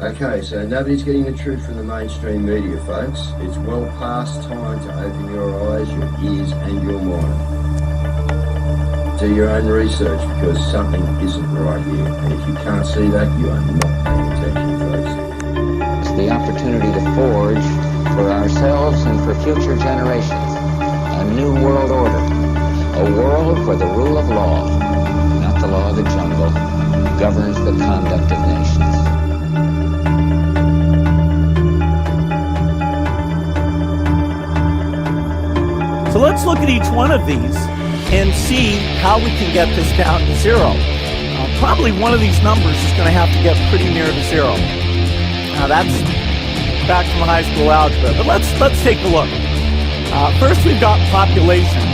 Okay, so nobody's getting the truth from the mainstream media, folks. It's well past time to open your eyes, your ears, and your mind. Do your own research because something isn't right here. And if you can't see that, you are not paying attention, folks. It's the opportunity to forge for ourselves and for future generations a new world order. A world where the rule of law, not the law of the jungle, governs the conduct of nations. So let's look at each one of these and see how we can get this down to zero. Probably one of these numbers is going to have to get pretty near to zero. Now that's back from high school algebra, but let's take a look. First, we've got population.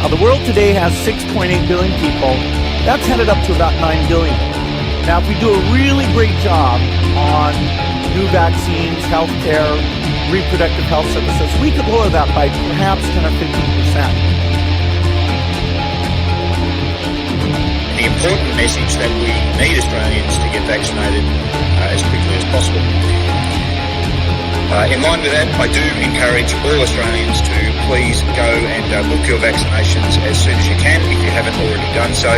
The world today has 6.8 billion people. That's headed up to about 9 billion. Now, if we do a really great job on new vaccines, healthcare, reproductive health services, we could lower that by perhaps 10 or 15%. The important message that we need Australians to get vaccinated as quickly as possible. In line with that, I do encourage all Australians to please go and book your vaccinations as soon as you can if you haven't already done so.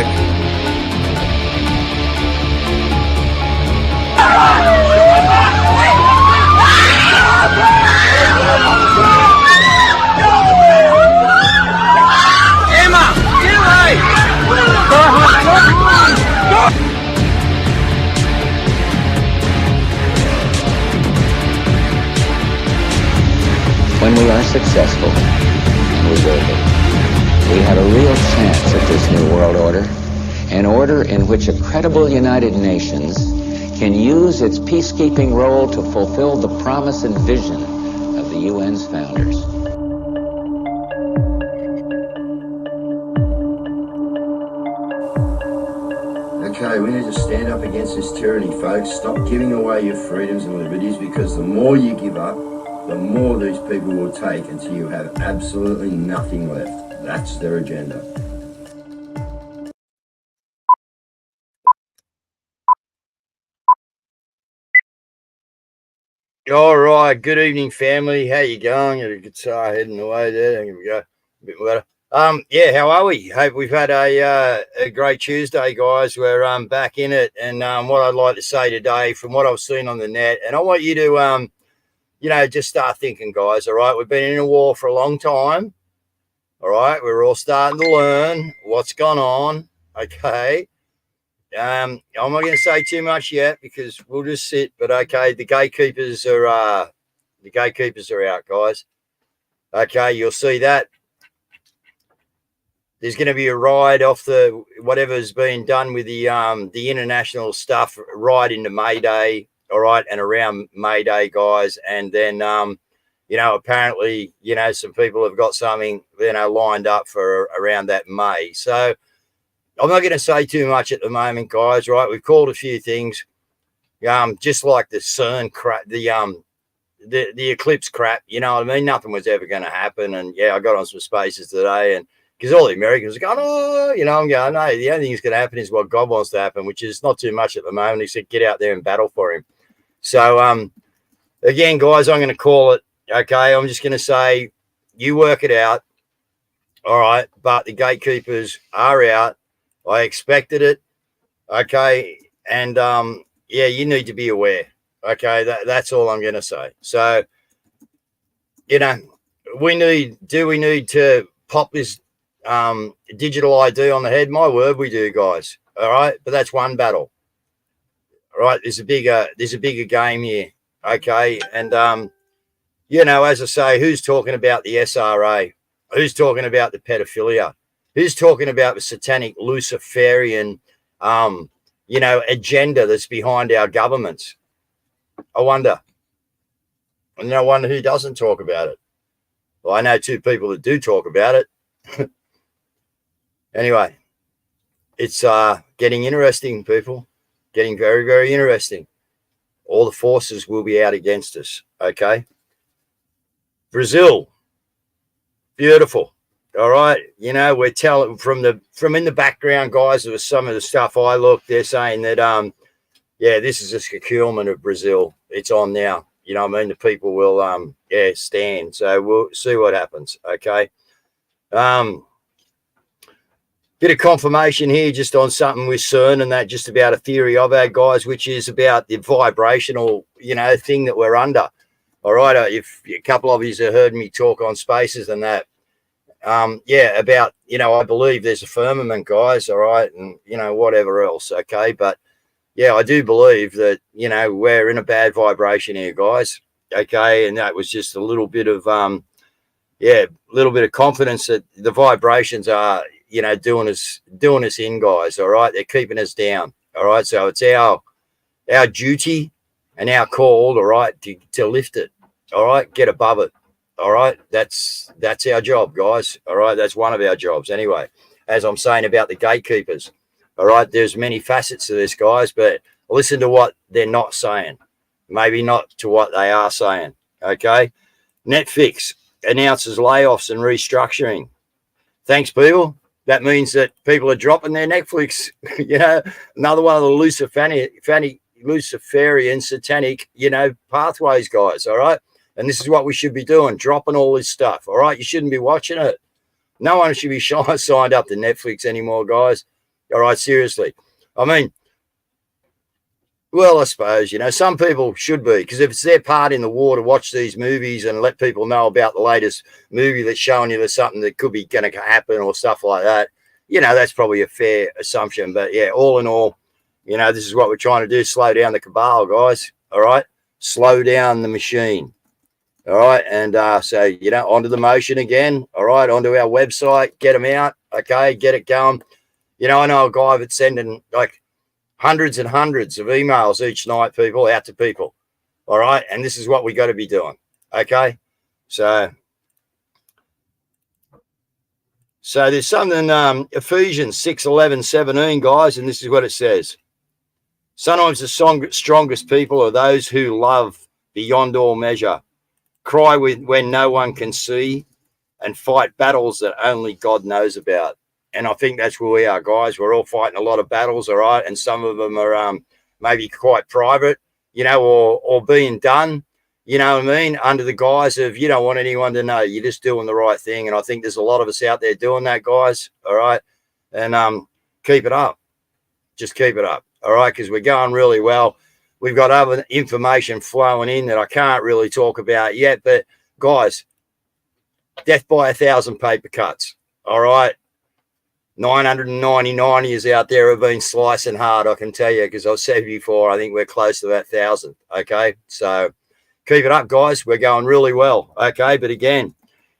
Emma, get away! When we are successful, and we will be, we have a real chance at this new world order, an order in which a credible United Nations can use its peacekeeping role to fulfill the promise and vision of the UN's founders. Okay, we need to stand up against this tyranny, folks. Stop giving away your freedoms and liberties, because the more you give up, the more these people will take until you have absolutely nothing left. That's their agenda. All right, good evening, family. How you going? Got a guitar heading away there. Here we go. A bit better. Yeah, how are we? Hope we've had a great Tuesday, guys. We're back in it, and what I'd like to say today, from what I've seen on the net, and I want you to just start thinking, guys. All right, we've been in a war for a long time. All right, we're all starting to learn what's gone on. Okay. I'm not going to say too much yet because we'll just sit. But okay, the gatekeepers are out, guys. Okay, you'll see that. There's going to be a ride off the whatever's been done with the international stuff right into May Day. All right, and around May Day, guys, and then apparently some people have got something lined up for around that May. So I'm not going to say too much at the moment, guys. Right, we've called a few things, just like the CERN crap, the eclipse crap. You know what I mean? Nothing was ever going to happen, and yeah, I got on some spaces today, and because all the Americans are going, oh, I'm going, no, the only thing that's going to happen is what God wants to happen, which is not too much at the moment. He said, get out there and battle for him. So, again, guys, I'm going to call it. Okay, I'm just going to say, you work it out. All right, but the gatekeepers are out. I expected it. Okay, and you need to be aware. Okay, that's all I'm going to say. So, we need to pop this digital ID on the head? My word, we do, guys. All right, but that's one battle. All right, there's a bigger game here. Okay, and as I say, who's talking about the SRA? Who's talking about the pedophilia? Who's talking about the satanic Luciferian, agenda that's behind our governments? I wonder. And I wonder who doesn't talk about it. Well, I know two people that do talk about it. Anyway, it's getting interesting, people. Getting very, very interesting. All the forces will be out against us. Okay. Brazil. Beautiful. All right. We're telling from in the background, guys, there was some of the stuff I looked, they're saying that, yeah, this is a securement of Brazil. It's on now. You know what I mean? The people will, stand. So we'll see what happens. Okay. Bit of confirmation here just on something with CERN and that, just about a theory I've had, guys, which is about the vibrational, thing that we're under. All right. If a couple of you have heard me talk on spaces and that, about, I believe there's a firmament, guys. All right. And, whatever else. Okay. But yeah, I do believe that, we're in a bad vibration here, guys. Okay. And that was just a little bit of, little bit of confidence that the vibrations are, doing us in, guys. All right. They're keeping us down. All right. So it's our duty and our call, all right, to lift it. All right. Get above it. All right. That's our job, guys. All right. That's one of our jobs. Anyway, as I'm saying about the gatekeepers. All right. There's many facets to this, guys, but listen to what they're not saying. Maybe not to what they are saying. Okay. Netflix announces layoffs and restructuring. Thanks, people. That means that people are dropping their Netflix. Another one of the Luciferian satanic, pathways, guys. All right. And this is what we should be doing, dropping all this stuff. All right. You shouldn't be watching it. No one should be signed up to Netflix anymore, guys. All right. Seriously. I mean, well, I suppose, some people should be, because if it's their part in the war to watch these movies and let people know about the latest movie that's showing you there's something that could be going to happen or stuff like that, that's probably a fair assumption. But yeah, all in all, this is what we're trying to do. Slow down the cabal, guys. All right. Slow down the machine. All right. And so, onto the motion again. All right. Onto our website, get them out. Okay. Get it going. I know a guy that's sending like hundreds and hundreds of emails each night, people, out to people. All right. And this is what we got to be doing. Okay. So there's something, Ephesians 6:11-17, guys, and this is what it says. Sometimes the strongest people are those who love beyond all measure, cry when no one can see, and fight battles that only God knows about. And I think that's where we are, guys. We're all fighting a lot of battles, all right? And some of them are maybe quite private, or being done, what I mean, under the guise of you don't want anyone to know. You're just doing the right thing. And I think there's a lot of us out there doing that, guys, all right? And keep it up. Just keep it up, all right? Because we're going really well. We've got other information flowing in that I can't really talk about yet. But, guys, death by 1,000 paper cuts, all right? 999 is out there have been slicing hard, I can tell you, because I've said before, I think we're close to that 1,000. Okay. So keep it up, guys. We're going really well. Okay. But again,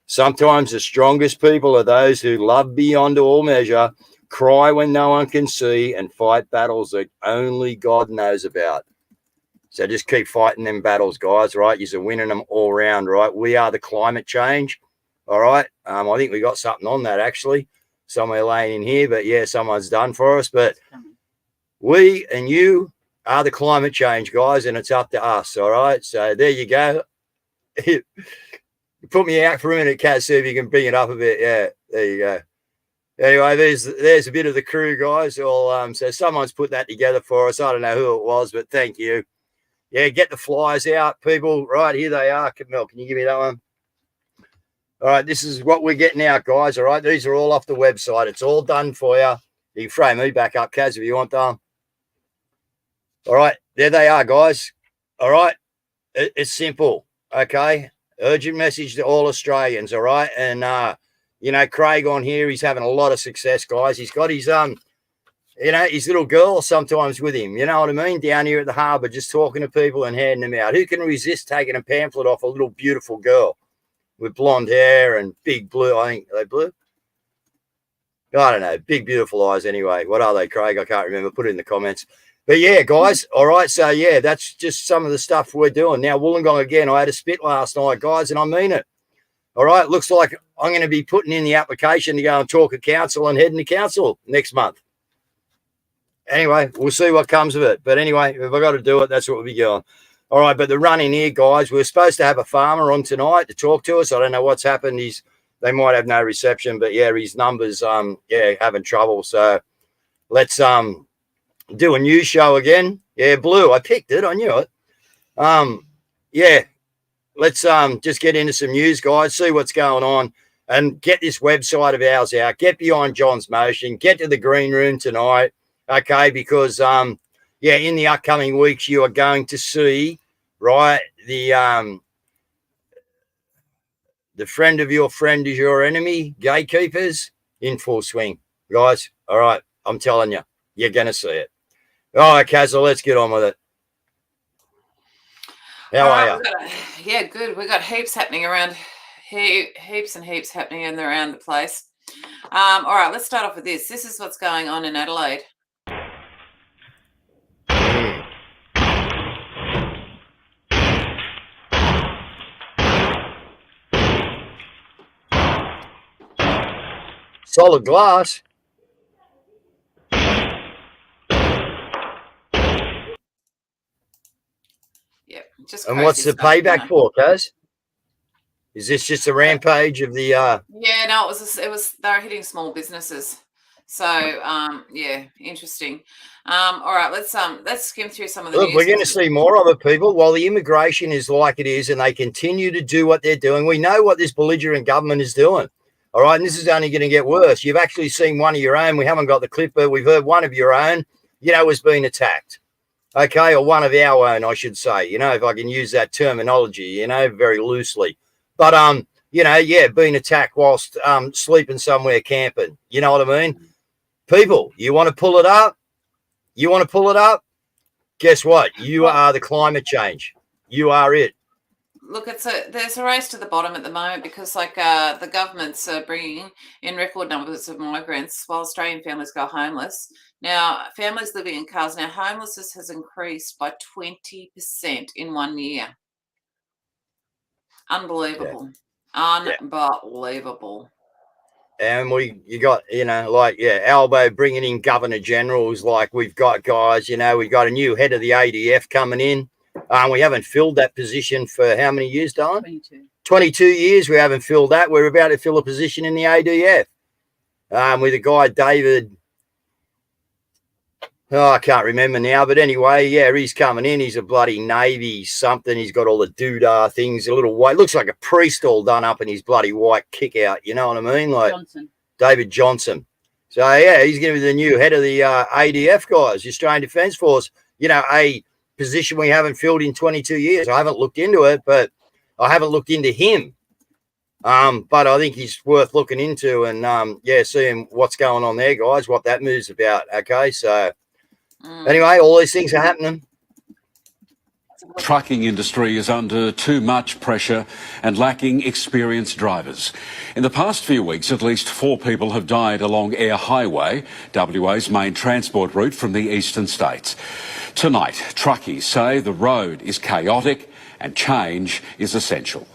sometimes the strongest people are those who love beyond all measure, cry when no one can see, and fight battles that only God knows about. So just keep fighting them battles, guys. Right. You're winning them all round. Right. We are the climate change. All right. I think we got something on that actually. Somewhere laying in here, but yeah, someone's done for us. But we and you are the climate change, guys, and it's up to us. All right. So there you go. Put me out for a minute, Cazz, see if you can bring it up a bit. Yeah, there you go. Anyway, there's a bit of the crew, guys. All so someone's put that together for us. I don't know who it was, but thank you. Yeah, get the flyers out, people. Right, here they are. Mel, can you give me that one? All right, this is what we're getting out, guys. All right, these are all off the website. It's all done for you. You can frame me back up, Cazz, if you want them. All right, there they are, guys. All right, it's simple, okay? Urgent message to all Australians, all right? And, Craig on here, he's having a lot of success, guys. He's got his, his little girl sometimes with him, you know what I mean? Down here at the harbour, just talking to people and handing them out. Who can resist taking a pamphlet off a little beautiful girl with blonde hair and big blue, I think, are they blue? I don't know, big, beautiful eyes anyway. What are they, Craig? I can't remember. Put it in the comments. But, yeah, guys, all right, so, yeah, that's just some of the stuff we're doing. Now, Wollongong, again, I had a spit last night, guys, and I mean it. All right, looks like I'm going to be putting in the application to go and talk at council and heading to council next month. Anyway, we'll see what comes of it. But anyway, if I got to do it, that's what we'll be going. All right, but the run in here, guys, we're supposed to have a farmer on tonight to talk to us. I don't know what's happened. They might have no reception, but yeah, his numbers, having trouble. So let's do a news show again. Yeah, blue. I picked it. I knew it. Yeah. Let's just get into some news, guys, see what's going on, and get this website of ours out. Get behind John's motion. Get to the green room tonight, okay? Because yeah, in the upcoming weeks, you are going to see, right, the friend of your friend is your enemy, gatekeepers, in full swing, guys. All right, I'm telling you, you're going to see it. All right, Cazz, let's get on with it. How are you? Yeah, good. We got heaps happening around, heaps and heaps happening in and around the place. All right, let's start off with this. This is what's going on in Adelaide. Solid glass. Yep. Just and what's the payback for, Cazz? Is this just a rampage of the? Yeah, no, it was. They're hitting small businesses. So yeah, interesting. All right, let's skim through some of the. Look, we're going to see more of it, people. While the immigration is like it is, and they continue to do what they're doing, we know what this belligerent government is doing. All right, and this is only going to get worse. You've actually seen one of your own. We haven't got the clip, but we've heard one of your own, was being attacked. Okay, or one of our own, I should say, if I can use that terminology, very loosely. But, yeah, being attacked whilst sleeping somewhere camping. You know what I mean? People, you want to pull it up? You want to pull it up? Guess what? You are the climate change. You are it. Look, there's a race to the bottom at the moment because, the government's bringing in record numbers of migrants while Australian families go homeless. Now, families living in cars, homelessness has increased by 20% in 1 year. Unbelievable. Yeah. Unbelievable. And you got, Albo bringing in Governor Generals, like we've got guys, we've got a new head of the ADF coming in. We haven't filled that position for how many years, Don? 22. 22 years we haven't filled that. We're about to fill a position in the ADF with a guy, David. Oh, I can't remember now. But anyway, yeah, he's coming in. He's a bloody Navy something. He's got all the doodah things, a little white. Looks like a priest all done up in his bloody white kick out. You know what I mean? Like Johnson. David Johnson. So, yeah, he's going to be the new head of the ADF guys, the Australian Defence Force. A position we haven't filled in 22 years. I haven't looked into it, but I haven't looked into him. But I think he's worth looking into and, seeing what's going on there, guys, what that move's about. Okay, so anyway, all these things are happening. Trucking industry is under too much pressure and lacking experienced drivers. In the past few weeks, at least 4 people have died along Air Highway, WA's main transport route from the eastern states. Tonight, truckies say the road is chaotic and change is essential.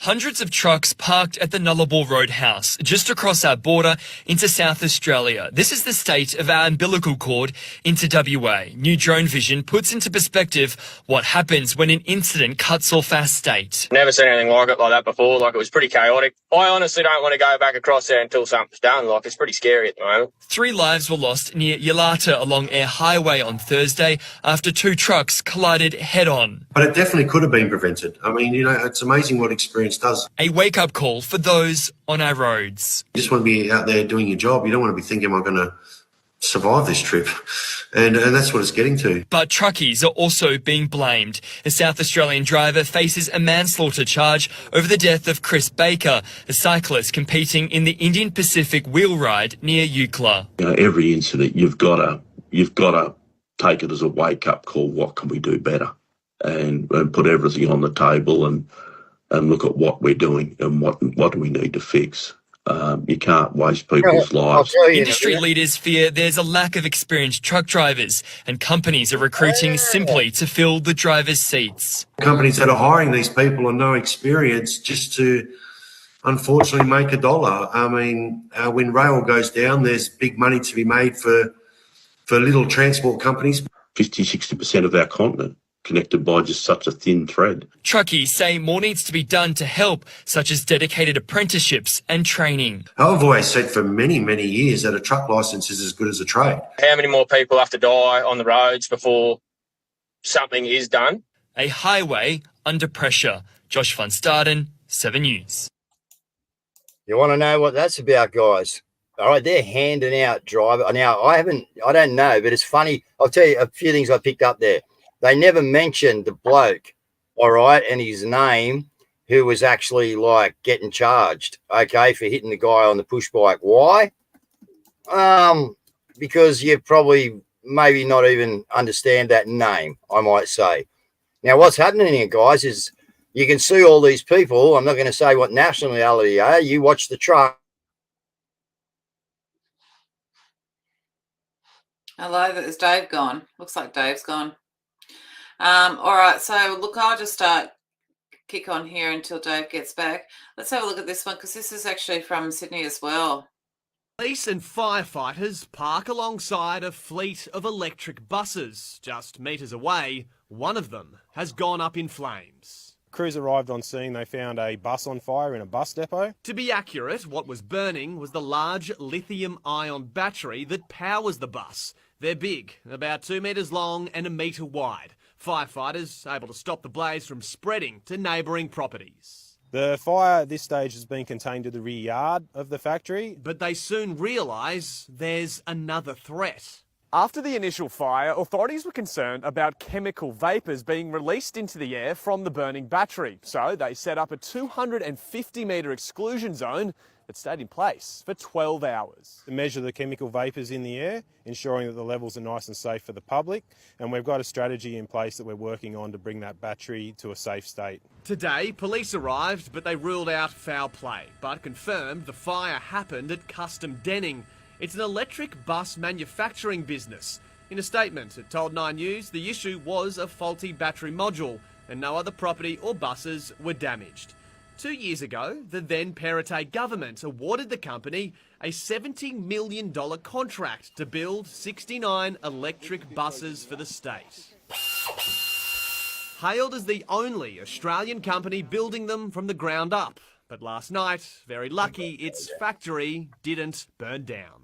Hundreds of trucks parked at the Nullarbor Roadhouse, just across our border into South Australia. This is the state of our umbilical cord into WA. New drone vision puts into perspective what happens when an incident cuts off our state. Never seen anything like that before. It was pretty chaotic. I honestly don't want to go back across there until something's done. It's pretty scary at the moment. 3 lives were lost near Yalata along Air Highway on Thursday after 2 trucks collided head-on. But it definitely could have been prevented. I mean, it's amazing what experience does. A wake-up call for those on our roads. You just want to be out there doing your job. You don't want to be thinking, am I going to survive this trip? And that's what it's getting to. But truckies are also being blamed. A South Australian driver faces a manslaughter charge over the death of Chris Baker, a cyclist competing in the Indian Pacific wheel ride near Eucla. Every incident, you've got to take it as a wake-up call. What can we do better? And put everything on the table and look at what we're doing and what do we need to fix. You can't waste people's lives. Industry leaders fear there's a lack of experienced truck drivers and companies are recruiting simply to fill the drivers' seats. Companies that are hiring these people on no experience just to, unfortunately, make a dollar. I mean, when rail goes down, there's big money to be made for little transport companies. 50, 60% of our continent connected by just such a thin thread. Truckies say more needs to be done to help, such as dedicated apprenticeships and training. I've always said for many, many years that a truck licence is as good as a trade. How many more people have to die on the roads before something is done? A highway under pressure. Josh van Staden, 7 News. You want to know what that's about, guys? All right, they're handing out driver. Now, I don't know, but it's funny. I'll tell you a few things I picked up there. They never mentioned the bloke, all right, and his name, who was actually like getting charged, okay, for hitting the guy on the push bike. Why? Because you probably maybe not even understand that name, I might say. Now, what's happening here, guys, is you can see all these people. I'm not going to say what nationality they are. You watch the truck. Hello, is Dave gone? Looks like Dave's gone. All right, so look, I'll just kick on here until Dave gets back. Let's have a look at this one because this is actually from Sydney as well. Police and firefighters park alongside a fleet of electric buses. Just metres away, one of them has gone up in flames. Crews arrived on scene. They found a bus on fire in a bus depot. To be accurate, what was burning was the large lithium-ion battery that powers the bus. They're big, about 2 metres long and 1 metre wide. Firefighters able to stop the blaze from spreading to neighbouring properties. The fire at this stage has been contained to the rear yard of the factory. But they soon realise there's another threat. After the initial fire, authorities were concerned about chemical vapours being released into the air from the burning battery. So they set up a 250-metre exclusion zone that stayed in place for 12 hours. To measure the chemical vapours in the air, ensuring that the levels are nice and safe for the public. And we've got a strategy in place that we're working on to bring that battery to a safe state. Today, police arrived, but they ruled out foul play, but confirmed the fire happened at Custom Denning. It's an electric bus manufacturing business. In a statement, it told 9 News the issue was a faulty battery module and no other property or buses were damaged. 2 years ago, the then Perrottet government awarded the company a $70 million contract to build 69 electric buses for the state. Hailed as the only Australian company building them from the ground up. But last night, very lucky, its factory didn't burn down.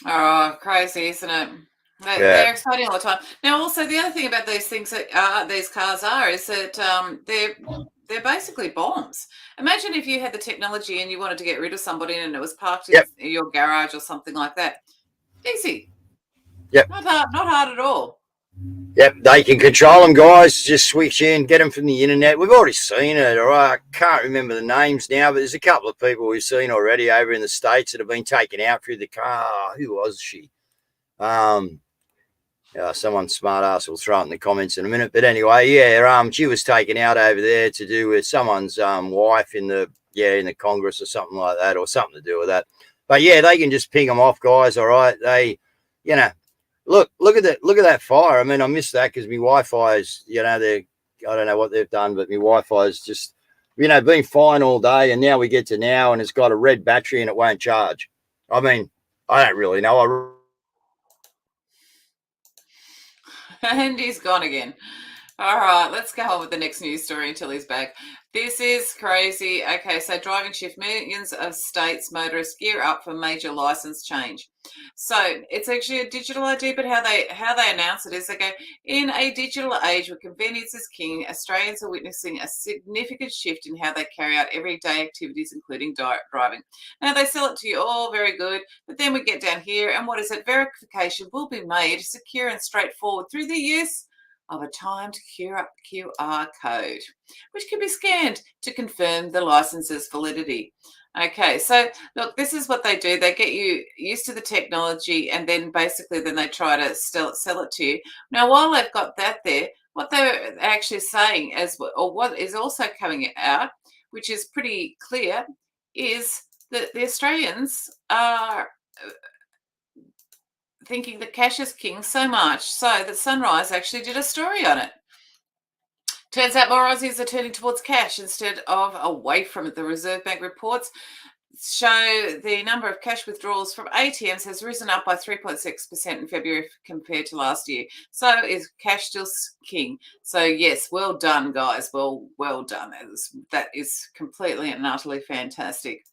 Oh, crazy, isn't it? They're exciting all the time. Now, also, the other thing about these things that these cars are is that they're basically bombs. Imagine if you had the technology and you wanted to get rid of somebody and it was parked in your garage or something like that. Easy. Yep. Not hard at all. Yep, they can control them, guys. Just switch in, get them from the internet. We've already seen it, all right? I can't remember the names now, but there's a couple of people we've seen already over in the States that have been taken out through the car. Who was she? Someone smart ass will throw it in the comments in a minute. But anyway, she was taken out over there to do with someone's wife in the Congress or something like that, or something to do with that. But yeah, they can just ping them off, guys. All right, they, look at that fire. I mean, I missed that because my Wi-Fi is, I don't know what they've done, but my Wi-Fi is just, been fine all day, and now we get to now, and it's got a red battery and it won't charge. I mean, I don't really know. And he's gone again. All right, let's go on with the next news story until he's back. This is crazy. Okay, so driving shift, millions of states motorists gear up for major license change. So it's actually a digital ID, but how they announce it is they go, in a digital age where convenience is king, Australians are witnessing a significant shift in how they carry out everyday activities, including driving. Now they sell it to you all very good, but then we get down here, and what is it? Verification will be made secure and straightforward through the use of a timed QR code, which can be scanned to confirm the license's validity. Okay, so look, this is what they do. They get you used to the technology, and then basically they try to sell it to you. Now, while they've got that there, what they're actually saying, or what is also coming out, which is pretty clear, is that the Australians are thinking that cash is king so much so that Sunrise actually did a story on it. Turns out more Aussies are turning towards cash instead of away from it. The Reserve Bank reports show the number of cash withdrawals from ATMs has risen up by 3.6% in February compared to last year. So is cash still king? So yes, well done, guys. Well done. That is completely and utterly fantastic.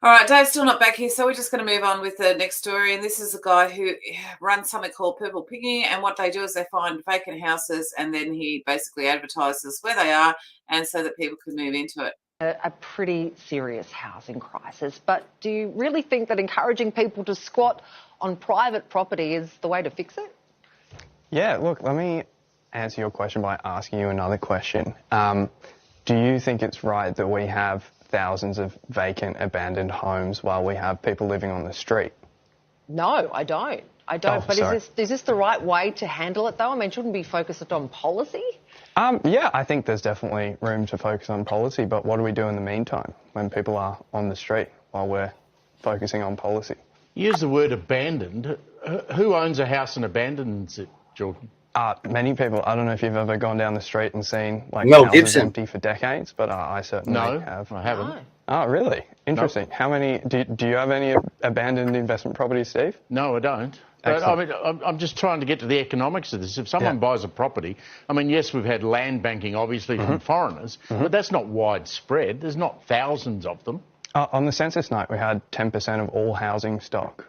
All right, Dave's still not back here, so we're just going to move on with the next story. And this is a guy who runs something called Purple Piggy. And what they do is they find vacant houses, and then he basically advertises where they are, and so that people can move into it. A pretty serious housing crisis. But do you really think that encouraging people to squat on private property is the way to fix it? Yeah, look, let me answer your question by asking you another question. Do you think it's right that we have thousands of vacant, abandoned homes while we have people living on the street? No, I don't. But is this the right way to handle it, though? I mean, shouldn't we be focused on policy? Yeah, I think there's definitely room to focus on policy, but what do we do in the meantime when people are on the street while we're focusing on policy? Use the word abandoned. Who owns a house and abandons it, Jordan? Many people. I don't know if you've ever gone down the street and seen like Mel houses Gibson. empty for decades, but I certainly have. No, I haven't. No. Oh, really? Interesting. How many? Do you have any abandoned investment properties, Steve? No, I don't. But, I mean, I'm just trying to get to the economics of this. If someone buys a property, I mean, yes, we've had land banking, obviously, from foreigners, but that's not widespread. There's not thousands of them. On the census night, we had 10% of all housing stock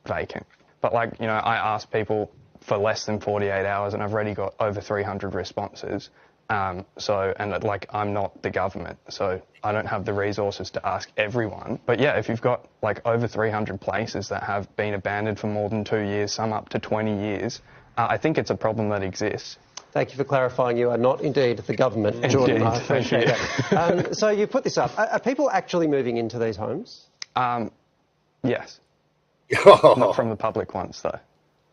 vacant. But, like, you know, I asked people for less than 48 hours, and I've already got over 300 responses. I'm not the government, so I don't have the resources to ask everyone. But yeah, if you've got like over 300 places that have been abandoned for more than 2 years, some up to 20 years, I think it's a problem that exists. Thank you for clarifying. You are not indeed the government, Jordan. I appreciate that. So you put this up. Are people actually moving into these homes? Yes. Not from the public ones, though.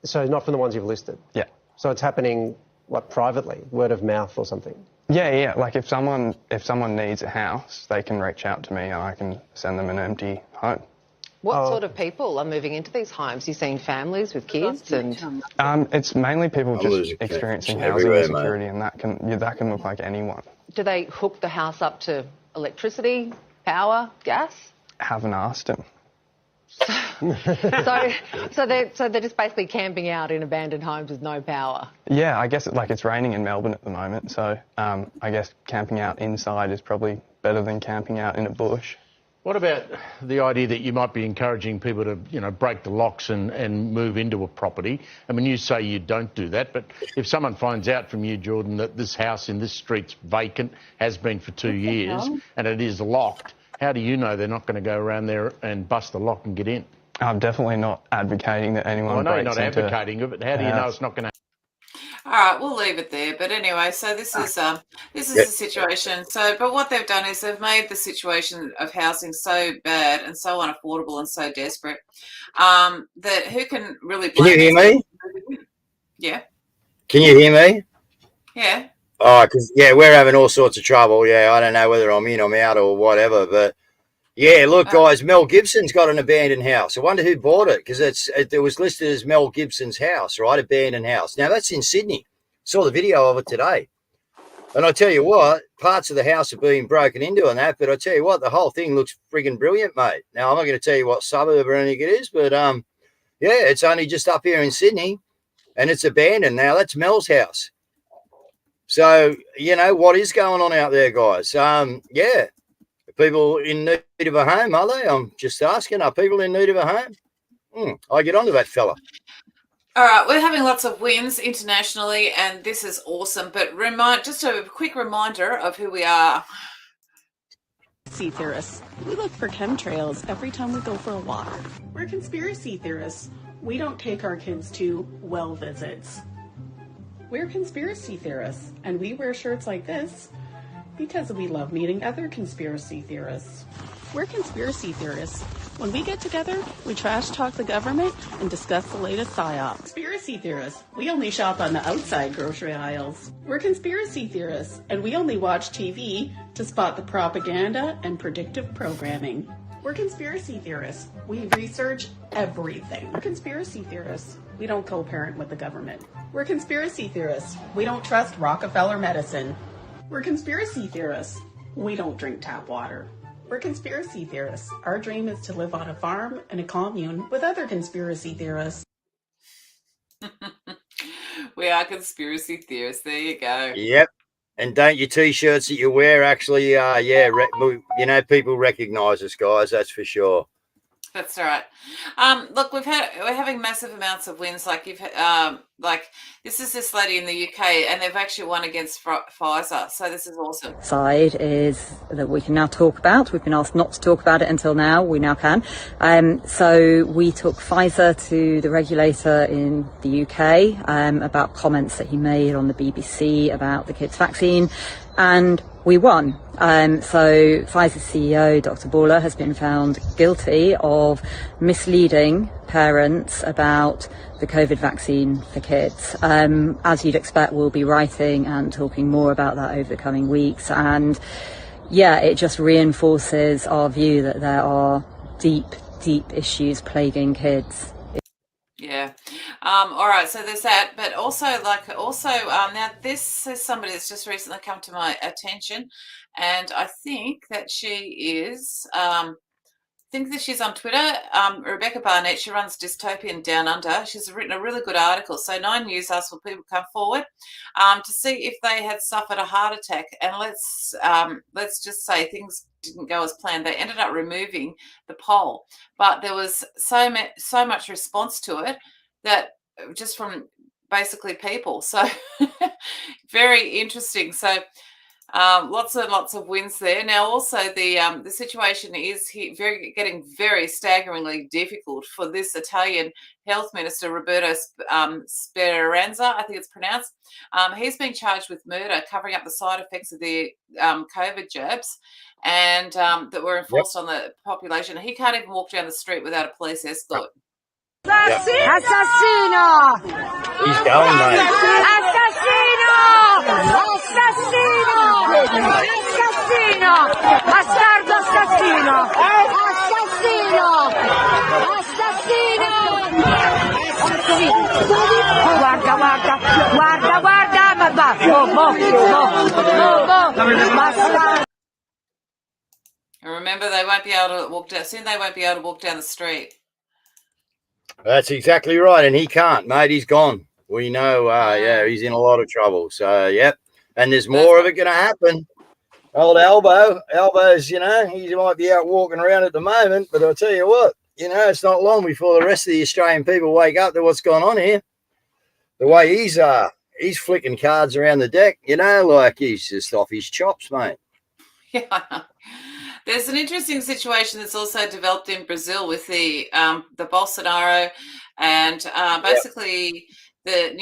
So not from the ones you've listed? Yeah. So it's happening, what, privately, word of mouth or something? Yeah. Like if someone needs a house, they can reach out to me and I can send them an empty home. What sort of people are moving into these homes? You're seeing families with kids and... It's mainly people just experiencing housing insecurity, and that can look like anyone. Do they hook the house up to electricity, power, gas? Haven't asked them. So they're just basically camping out in abandoned homes with no power. Yeah, I guess it's raining in Melbourne at the moment, so I guess camping out inside is probably better than camping out in a bush. What about the idea that you might be encouraging people to, break the locks and move into a property? I mean, you say you don't do that, but if someone finds out from you, Jordan, that this house in this street's vacant, has been for 2 years, and it is locked, how do you know they're not going to go around there and bust the lock and get in? I'm definitely not advocating that anyone breaks into... I know you're not advocating it, but how do you know it's not going to... All right, we'll leave it there. But anyway, so this is the situation. So, but what they've done is they've made the situation of housing so bad and so unaffordable and so desperate that who can really blame... Can you hear me? Yeah. Can you hear me? Yeah. Oh, because, we're having all sorts of trouble. Yeah, I don't know whether I'm in, I'm out or whatever. But, yeah, look, guys, Mel Gibson's got an abandoned house. I wonder who bought it, because it was listed as Mel Gibson's house, right, abandoned house. Now, that's in Sydney. Saw the video of it today. And I tell you what, parts of the house are being broken into and that, but I tell you what, the whole thing looks friggin' brilliant, mate. Now, I'm not going to tell you what suburb or anything it is, but, it's only just up here in Sydney, and it's abandoned. Now, that's Mel's house. So, what is going on out there, guys? Are people in need of a home, are they? I'm just asking, are people in need of a home? I get on to that fella. All right, we're having lots of wins internationally, and this is awesome. But just a quick reminder of who we are. Conspiracy theorists. We look for chemtrails every time we go for a walk. We're conspiracy theorists. We don't take our kids to well visits. We're conspiracy theorists, and we wear shirts like this because we love meeting other conspiracy theorists. We're conspiracy theorists. When we get together, we trash talk the government and discuss the latest psyop. Conspiracy theorists. We only shop on the outside grocery aisles. We're conspiracy theorists, and we only watch TV to spot the propaganda and predictive programming. We're conspiracy theorists. We research everything. We're conspiracy theorists. We don't co-parent with the government. We're conspiracy theorists. We don't trust Rockefeller medicine. We're conspiracy theorists. We don't drink tap water. We're conspiracy theorists. Our dream is to live on a farm in a commune with other conspiracy theorists. We are conspiracy theorists. There you go. Yep. And don't your T-shirts that you wear actually, people recognise us, guys. That's for sure. That's right. Look, we're having massive amounts of wins. Like this is this lady in the UK, and they've actually won against Pfizer. So this is awesome. Side is that we can now talk about. We've been asked not to talk about it until now. We now can. So we took Pfizer to the regulator in the UK about comments that he made on the BBC about the kids' vaccine, and we won. So Pfizer's CEO, Dr. Baller, has been found guilty of misleading parents about the COVID vaccine for kids. As you'd expect, we'll be writing and talking more about that over the coming weeks. And yeah, it just reinforces our view that there are deep, deep issues plaguing kids. Yeah. All right. So there's that, but also now this is somebody that's just recently come to my attention, and I think that she is. She's on Twitter. Rebecca Barnett. She runs Dystopian Down Under. She's written a really good article. So 9 News asked for people to come forward to see if they had suffered a heart attack, and let's just say things didn't go as planned. They ended up removing the poll, but there was so much response to it that just from basically people. So very interesting. So lots and lots of wins there. Now also the situation is getting very staggeringly difficult for this Italian health minister, Roberto Speranza, I think it's pronounced. He's been charged with murder, covering up the side effects of the COVID jabs and that were enforced on the population. He can't even walk down the street without a police escort. Assassino! He's going, mate. Assassino! Assassino! Assassino! Bastardo assassino! Assassino! Assassino! Guarda, ma va! And remember, they won't be able to walk down. Soon they won't be able to walk down the street. That's exactly right, and he can't, mate. He's gone. We know, he's in a lot of trouble. So, yep. And there's more of it going to happen. Old Albo's, he might be out walking around at the moment, but I'll tell you what, it's not long before the rest of the Australian people wake up to what's going on here. The way he's flicking cards around the deck, like he's just off his chops, mate. Yeah. There's an interesting situation that's also developed in Brazil with the Bolsonaro and basically the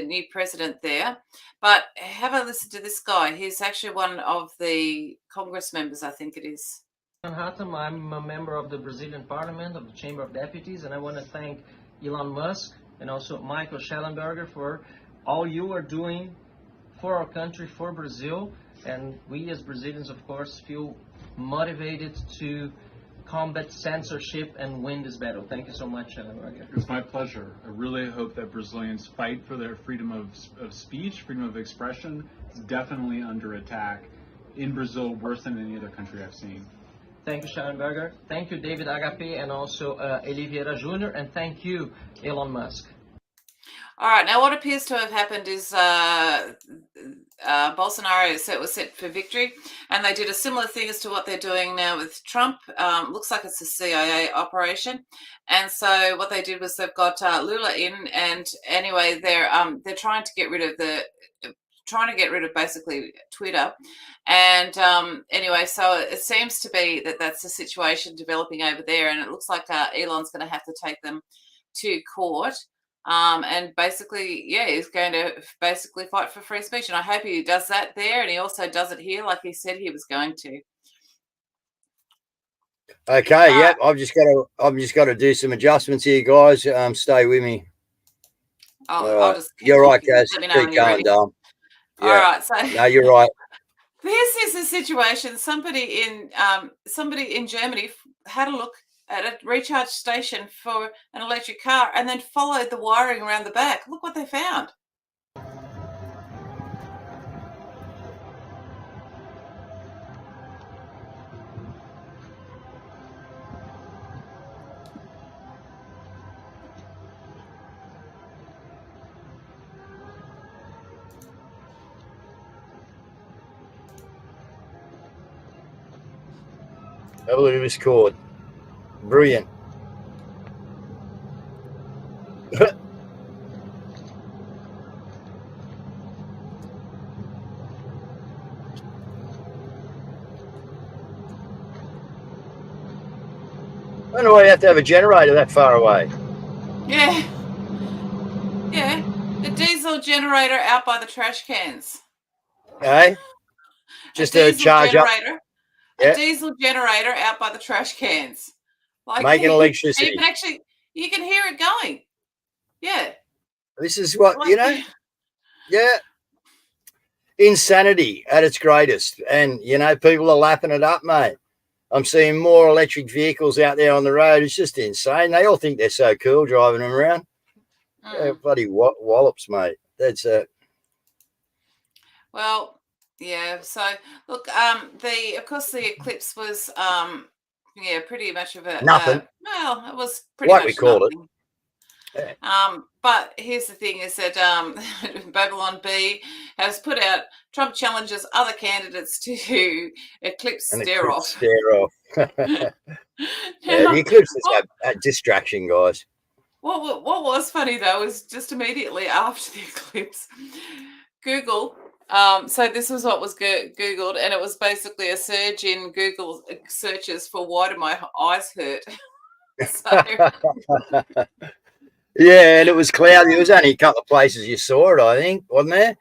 new president there. But have a listen to this guy. He's actually one of the Congress members, I think it is. Manhattan, I'm a member of the Brazilian Parliament, of the Chamber of Deputies, and I want to thank Elon Musk and also Michael Schellenberger for all you are doing for our country, for Brazil. And we as Brazilians, of course, feel motivated to combat censorship and win this battle. Thank you so much, Schellenberger. It's my pleasure. I really hope that Brazilians fight for their freedom of speech, freedom of expression. It's definitely under attack in Brazil, worse than any other country I've seen. Thank you, Schellenberger. Thank you, David Agape, and also Oliveira Jr., and thank you, Elon Musk. All right, now what appears to have happened is Bolsonaro was set for victory, and they did a similar thing as to what they're doing now with Trump. Looks like it's a CIA operation, and so what they did was they've got Lula in, and anyway, they're trying to get rid of basically Twitter, and anyway, so it seems to be that that's the situation developing over there, and it looks like Elon's going to have to take them to court. And basically, he's going to basically fight for free speech, and I hope he does that there, and he also does it here, like he said he was going to. Okay, yep. I've just got to do some adjustments here, guys. Stay with me. I'll just you're right, Cazz. Keep going, Dom. Yeah. All right, so no, you're right. This is a situation. Somebody in Germany had a look at a recharge station for an electric car and then followed the wiring around the back. Look what they found. Have a look at this cord. Brilliant. I wonder why you have to have a generator that far away. Yeah. Yeah. A diesel generator out by the trash cans. Okay? Just to charge up. A diesel generator out by the trash cans. Like Making electricity. You can hear it going. Yeah. This is what, you know, yeah. Insanity at its greatest. And, you know, people are lapping it up, mate. I'm seeing more electric vehicles out there on the road. It's just insane. They all think they're so cool driving them around. Yeah, bloody wallops, mate. That's Well, yeah. So look, of course the eclipse was pretty much of a nothing. Well, it was pretty like much we called nothing. it. Yeah. But here's the thing: is that Babylon B has put out Trump challenges other candidates to eclipse stare off. Stare off. Yeah, the eclipse is a distraction, guys. What was funny though is just immediately after the eclipse, Google. So this was what was Googled, and it was basically a surge in Google searches for "Why do my eyes hurt?" Yeah, and it was cloudy. There was only a couple of places you saw it, I think, wasn't there?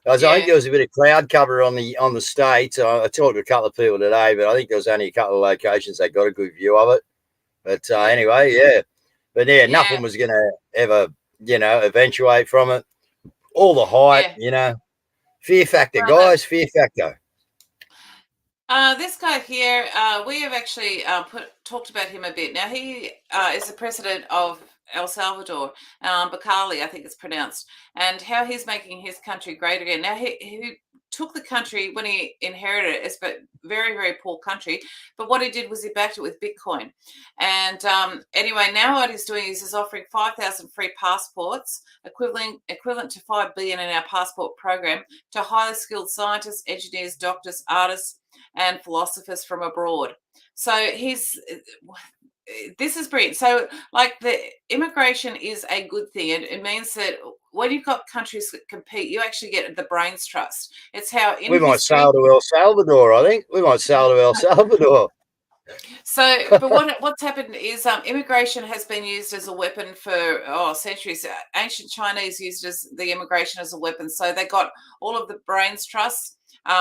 I think there was a bit of cloud cover on the state. I talked to a couple of people today, but I think there was only a couple of locations that got a good view of it. But anyway, yeah. But yeah, nothing was going to ever, you know, eventuate from it. All the hype, you know. Fear factor, guys, fear factor. This guy here, we have actually talked about him a bit. Now, he is the president of El Salvador, Bukele, I think it's pronounced, and how he's making his country great again. Now, he took the country when he inherited it. It's a very, very poor country. But what he did was he backed it with Bitcoin. And anyway, now what he's doing is he's offering 5,000 free passports, equivalent to $5 billion in our passport program, to highly skilled scientists, engineers, doctors, artists, and philosophers from abroad. So this is brilliant. So, like, the immigration is a good thing. It means that when you've got countries that compete, you actually get the brains trust. It's how we might sail to El Salvador. I think we might sail to El Salvador. So, but what's happened is immigration has been used as a weapon for centuries. Ancient Chinese used the immigration as a weapon. So they got all of the brains trusts.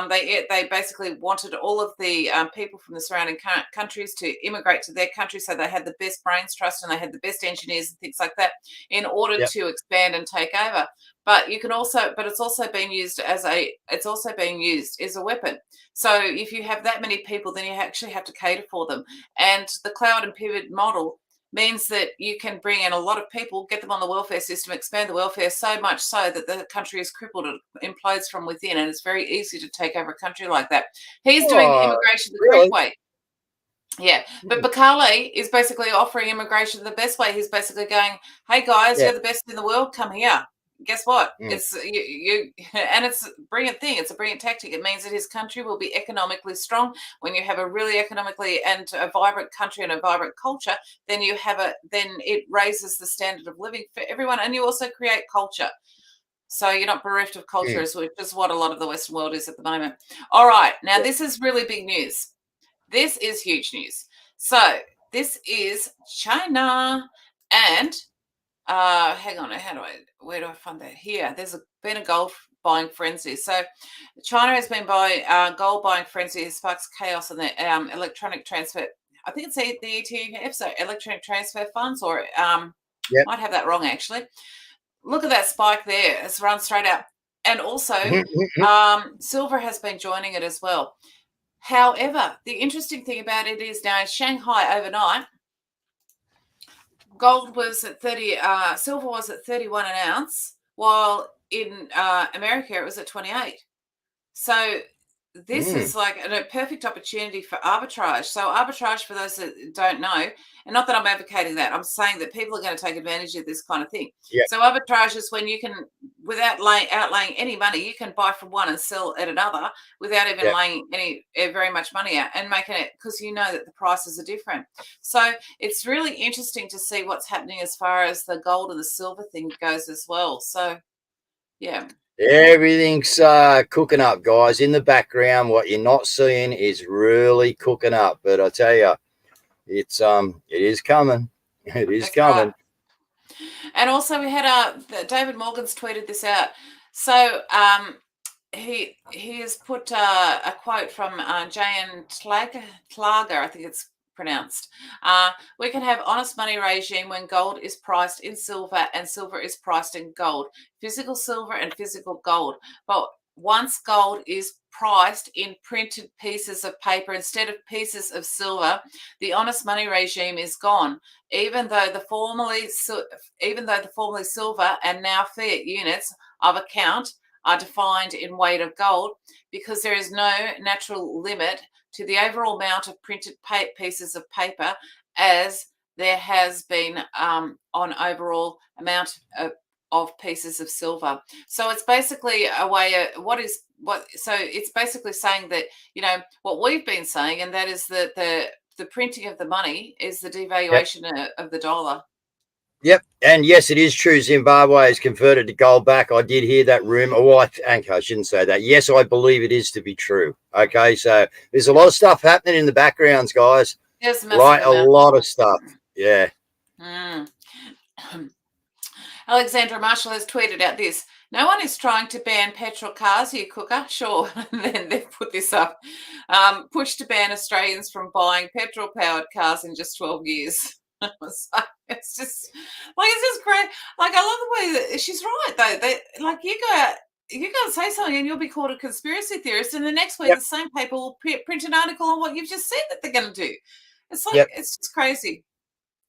They basically wanted all of the people from the surrounding countries to immigrate to their country, so they had the best brains trust and they had the best engineers and things like that in order to expand and take over. But it's also being used as a weapon. So if you have that many people, then you actually have to cater for them. And the cloud and pivot model means that you can bring in a lot of people, get them on the welfare system, expand the welfare so much so that the country is crippled, it implodes from within, and it's very easy to take over a country like that. He's doing immigration the correct way. Yeah, but Bukele is basically offering immigration the best way. He's basically going, "Hey guys, you're the best in the world. Come here." Guess what? It's you, and it's a brilliant thing. It's a brilliant tactic. It means that his country will be economically strong. When you have a really economically and a vibrant country and a vibrant culture, then it raises the standard of living for everyone, and you also create culture. So you're not bereft of culture, which is what a lot of the Western world is at the moment. All right, now this is really big news. This is huge news. So this is China, and hang on, where do I find that? Here, there's been a gold buying frenzy. So China has been buying gold buying frenzy. It sparks chaos in the electronic transfer. I think it's the ETF, so electronic transfer funds, or might have that wrong actually. Look at that spike there. It's run straight up. And also, silver has been joining it as well. However, the interesting thing about it is now in Shanghai overnight, gold was at 30, silver was at 31 an ounce, while in America it was at 28. So this is like a perfect opportunity for arbitrage. So arbitrage, for those that don't know, and not that I'm advocating that, I'm saying that people are going to take advantage of this kind of thing. So arbitrage is when you can without outlaying any money, you can buy from one and sell at another without even laying very much money out and making it, because you know that the prices are different. So it's really interesting to see what's happening as far as the gold and the silver thing goes as well. So yeah. Everything's cooking up, guys. In the background, what you're not seeing is really cooking up. But I tell you, it is coming. It is coming. Right. And also we had David Morgan's tweeted this out. So he has put a quote from Jan Klager, I think it's pronounced. We can have honest money regime when gold is priced in silver and silver is priced in gold. Physical silver and physical gold. But once gold is priced in printed pieces of paper instead of pieces of silver, the honest money regime is gone. Even though the formerly silver and now fiat units of account are defined in weight of gold, because there is no natural limit to the overall amount of printed pieces of paper as there has been on overall amount of pieces of silver. So it's basically a way of so it's basically saying that, you know, what we've been saying, and that is that the printing of the money is the devaluation of the dollar. Yep, and yes, it is true. Zimbabwe has converted to gold back. I did hear that rumor. Well, I shouldn't say that. Yes, I believe it is to be true. Okay, so there's a lot of stuff happening in the backgrounds, guys. There's a lot of stuff. Yeah. Alexandra Marshall has tweeted out this. No one is trying to ban petrol cars, you cooker. Sure. And then they've put this up. Push to ban Australians from buying petrol-powered cars in just 12 years. So it's just great. Like, I love the way that she's right, though. You go and say something and you'll be called a conspiracy theorist, and the next week the same people will print an article on what you've just said that they're going to do. It's like it's just crazy.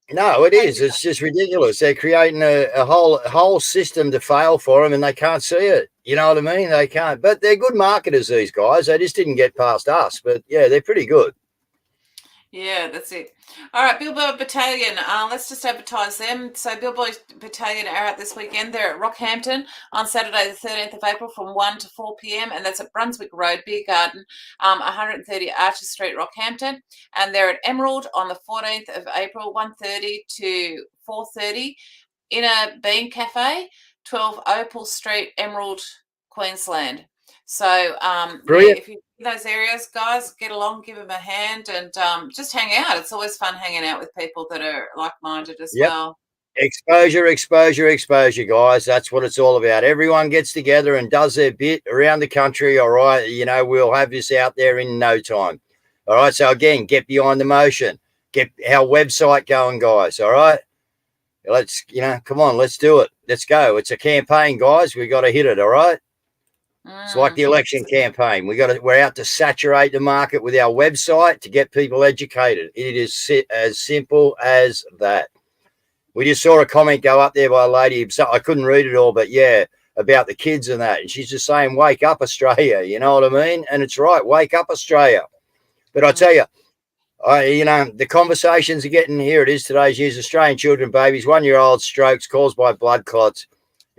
No, it is. It's just ridiculous. They're creating a whole system to fail for them, and they can't see it. You know what I mean? They can't. But they're good marketers, these guys. They just didn't get past us. But yeah, they're pretty good. Yeah, that's it. All right, Bilbo Battalion. Let's just advertise them. So Bilbo Battalion are out this weekend. They're at Rockhampton on Saturday, the 13th of April from 1 to 4 p.m. And that's at Brunswick Road, Beer Garden, 130 Archer Street, Rockhampton. And they're at Emerald on the 14th of April, 1:30 to 4:30 in a Bean Cafe, 12 Opal Street, Emerald, Queensland. So if you're in those areas, guys, get along, give them a hand, and just hang out. It's always fun hanging out with people that are like-minded as well. Exposure, guys. That's what it's all about. Everyone gets together and does their bit around the country. All right. You know, we'll have this out there in no time. All right. So again, get behind the motion. Get our website going, guys. All right. Let's, come on, let's do it. Let's go. It's a campaign, guys. We got to hit it. All right. It's like the election campaign. We're out to saturate the market with our website to get people educated. It is as simple as that. We just saw a comment go up there by a lady. I couldn't read it all, but yeah, about the kids and that. And she's just saying, wake up, Australia. You know what I mean? And it's right. Wake up, Australia. But I tell you, the conversations are getting, here it is, today's news. Australian children, babies, 1-year-old strokes caused by blood clots.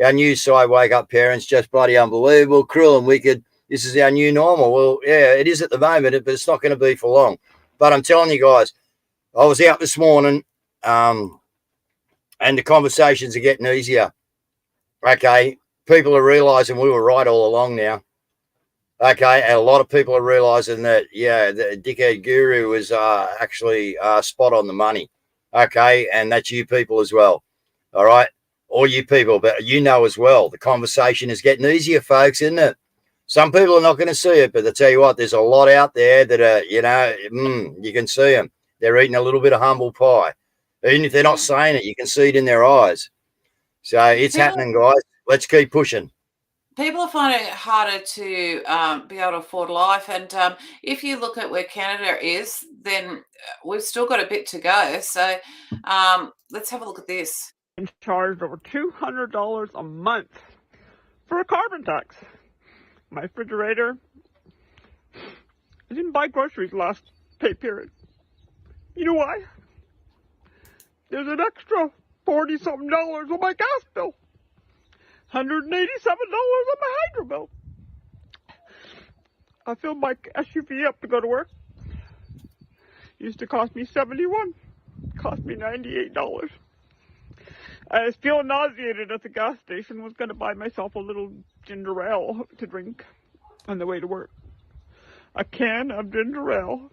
Our news side, wake up parents, just bloody unbelievable, cruel and wicked. This is our new normal. Well, yeah, it is at the moment, but it's not going to be for long. But I'm telling you guys, I was out this morning and the conversations are getting easier. Okay, people are realising we were right all along now. Okay, and a lot of people are realising that, the dickhead guru was actually spot on the money. Okay, and that's you people as well. All right. All you people, but as well, the conversation is getting easier, folks, isn't it? Some people are not going to see it, but I tell you what, there's a lot out there that are, you can see them. They're eating a little bit of humble pie. Even if they're not saying it, you can see it in their eyes. So it's happening, guys. Let's keep pushing. People are finding it harder to be able to afford life. And if you look at where Canada is, then we've still got a bit to go. So let's have a look at this. Charged over $200 a month for a carbon tax. My refrigerator, I didn't buy groceries last pay period. You know why? There's an extra $40-something on my gas bill. $187 on my hydro bill. I filled my SUV up to go to work. Used to cost me $71. Cost me $98. I was feeling nauseated at the gas station. Was going to buy myself a little ginger ale to drink on the way to work. A can of ginger ale,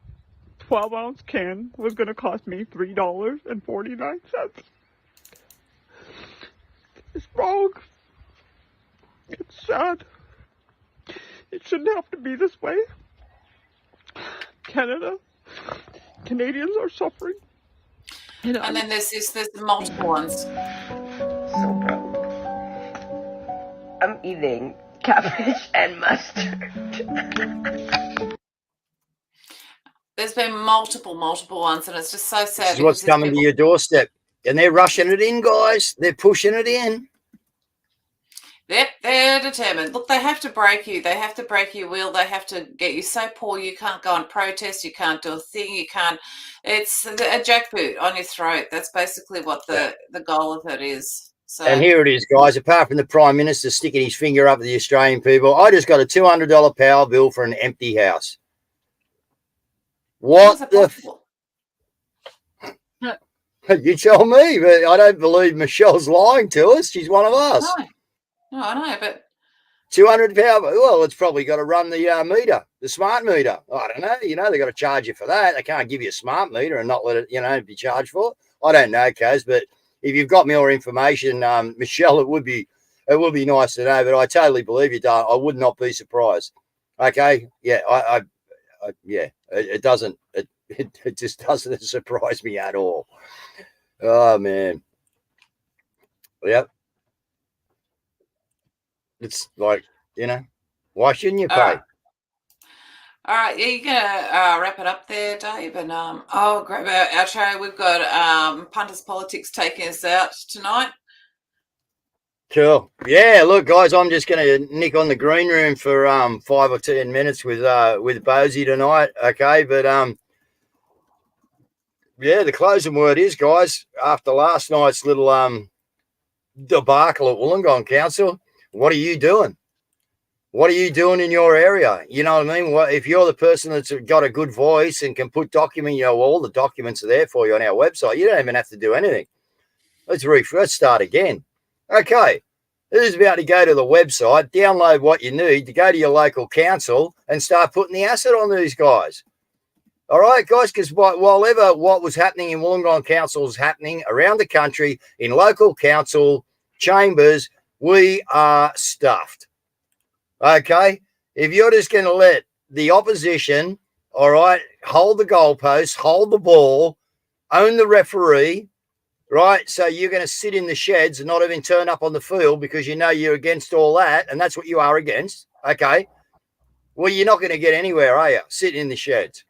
12-ounce can, was going to cost me $3.49. It's wrong. It's sad. It shouldn't have to be this way. Canadians are suffering. And then there's multiple ones. So broke. I'm eating cabbage and mustard. There's been multiple ones, and it's just so sad. This is what's coming to your doorstep. And they're rushing it in, guys. They're pushing it in. They're determined. Look, they have to break you. They have to break your will. They have to get you so poor you can't go and protest. You can't do a thing. You can't. It's a jackboot on your throat. That's basically what the goal of it is. So. And here it is, guys. Apart from the Prime Minister sticking his finger up at the Australian people, I just got a $200 power bill for an empty house. What the... You tell me, but I don't believe Michelle's lying to us. She's one of us. No, I know, but 200 power. Well, it's probably got to run the meter, the smart meter. I don't know. You know, they got to charge you for that. They can't give you a smart meter and not let it, be charged for. I don't know, Caz, but if you've got more information, Michelle, it would be nice to know. But I totally believe you, Don. I would not be surprised. Okay, yeah, it doesn't. It just doesn't surprise me at all. Oh man, yep. It's like, why shouldn't you pay? All right, yeah, you're gonna wrap it up there, Dave. And grab our outro. We've got Punters Politics taking us out tonight. Cool. Yeah, look, guys, I'm just gonna nick on the green room for 5 or 10 minutes with Bosie tonight. Okay, but yeah, the closing word is, guys, after last night's little debacle at Wollongong Council, what are you doing? What are you doing in your area? You know what I mean? What if you're the person that's got a good voice and can put all the documents are there for you on our website. You don't even have to do anything. Let's start again. Okay. Who's about to go to the website, download what you need to go to your local council and start putting the asset on these guys? All right, guys, because what was happening in Wollongong Council is happening around the country in local council chambers, we are stuffed. Okay? If you're just going to let the opposition, all right, hold the goalposts, hold the ball, own the referee, right? So you're going to sit in the sheds and not even turn up on the field because you know you're against all that, and that's what you are against, okay? Well, you're not going to get anywhere, are you? Sitting in the sheds.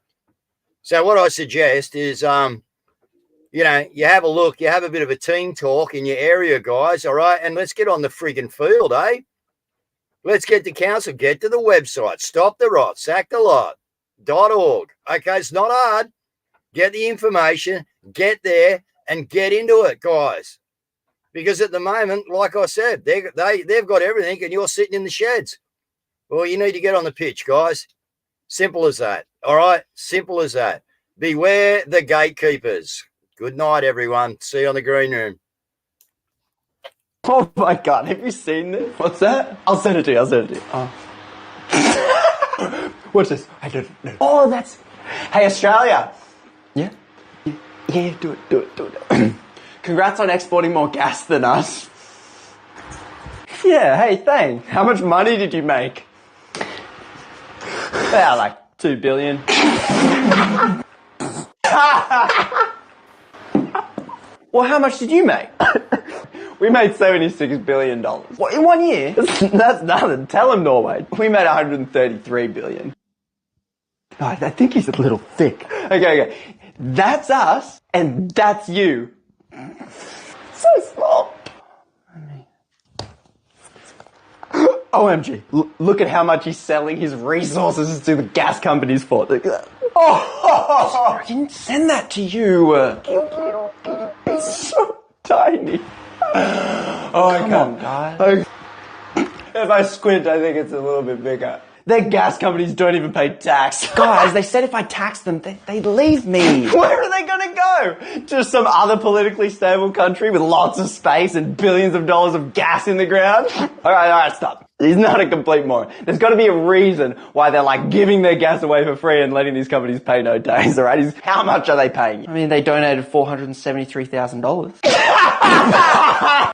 So what I suggest is, you have a look, you have a bit of a team talk in your area, guys, all right? And let's get on the friggin' field, eh? Let's get to council, get to the website, stop the rot, sack the lot.org. Okay, it's not hard. Get the information, get there, and get into it, guys. Because at the moment, like I said, they've got everything and you're sitting in the sheds. Well, you need to get on the pitch, guys. Simple as that. All right? Simple as that. Beware the gatekeepers. Good night, everyone. See you on the green room. Oh, my God. Have you seen this? What's that? I'll send it to you. Oh. What's this? I don't know. Oh, that's... Hey, Australia. Yeah? Yeah, do it. Congrats on exporting more gas than us. Yeah, hey, thanks. How much money did you make? Yeah, like 2 billion. Well, how much did you make? We made $76 billion. What, in 1 year? That's nothing. Tell him, Norway. We made $133 billion. No, I think he's a little thick. Okay. That's us, and that's you. So small. OMG, look at how much he's selling his resources to the gas companies for. Oh, I didn't send that to you. It's so tiny. Oh, come on, guys. If I squint, I think it's a little bit bigger. Their gas companies don't even pay tax. Guys, they said if I tax them, they'd leave me. Where are they going to go? To some other politically stable country with lots of space and billions of dollars of gas in the ground? All right, stop. He's not a complete moron. There's got to be a reason why they're like giving their gas away for free and letting these companies pay no tax, all right? How much are they paying you? I mean, they donated $473,000.